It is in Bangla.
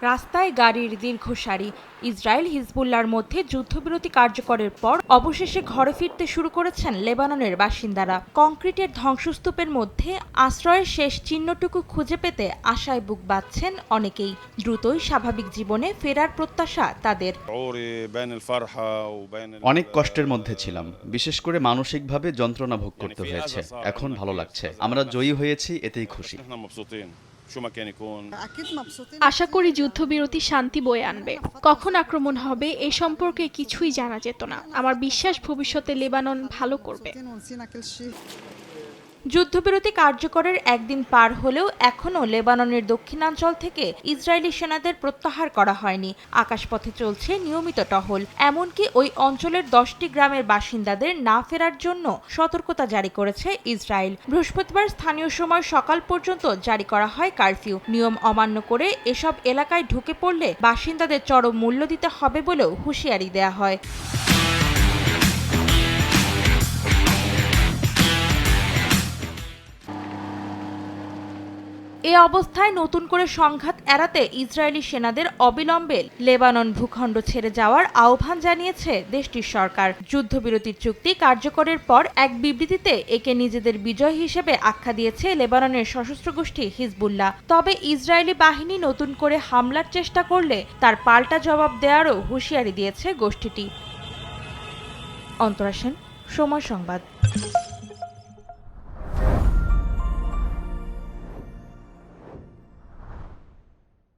রাস্তায় গাড়ির দীর্ঘ সারি। ইসরায়েল হিজবুল্লাহর মধ্যে যুদ্ধবিরতি কার্যকরের পর অবশেষে ঘরে ফিরতে শুরু করেছেন লেবাননের বাসিন্দারা। কংক্রিটের ধ্বংসস্তূপের মধ্যে আশ্রয়ের শেষ চিহ্নটুকু খুঁজে পেতে আশায় বুক বাঁধছেন অনেকেই। দ্রুতই স্বাভাবিক জীবনে ফেরার প্রত্যাশা তাদের। অনেক কষ্টের মধ্যে ছিলাম, বিশেষ করে মানসিকভাবে যন্ত্রণা ভোগ করতে হয়েছে। এখন ভালো লাগছে, আমরা জয়ী হয়েছি, এতেই খুশি। আশা করি যুদ্ধবিরতি শান্তি বয়ে আনবে। কখন আক্রমণ হবে এ সম্পর্কে কিছুই জানা যেত না। আমার বিশ্বাস ভবিষ্যতে লেবানন ভালো করবে। যুদ্ধবিরতি কার্যকরের একদিন পার হলেও এখনও লেবাননের দক্ষিণাঞ্চল থেকে ইসরায়েলি সেনাদের প্রত্যাহার করা হয়নি। আকাশপথে চলছে নিয়মিত টহল। এমনকি ওই অঞ্চলের 10টি গ্রামের বাসিন্দাদের না ফেরার জন্য সতর্কতা জারি করেছে ইসরায়েল। বৃহস্পতিবার স্থানীয় সময় সকাল পর্যন্ত জারি করা হয় কারফিউ। নিয়ম অমান্য করে এসব এলাকায় ঢুকে পড়লে বাসিন্দাদের চরম মূল্য দিতে হবে বলেও হুঁশিয়ারি দেয়া হয়। এ অবস্থায় নতুন করে সংঘাত এড়াতে ইসরায়েলি সেনাদের অবিলম্বে লেবানন ভূখণ্ড ছেড়ে যাওয়ার আহ্বান জানিয়েছে দেশটির সরকার। যুদ্ধবিরতির চুক্তি কার্যকরের পর এক বিবৃতিতে একে নিজেদের বিজয় হিসেবে আখ্যা দিয়েছে লেবাননের সশস্ত্র গোষ্ঠী হিজবুল্লাহ। তবে ইসরায়েলি বাহিনী নতুন করে হামলার চেষ্টা করলে তার পাল্টা জবাব দেওয়ারও হুঁশিয়ারি দিয়েছে গোষ্ঠীটি। অন্তরা সেন, সময় সংবাদ।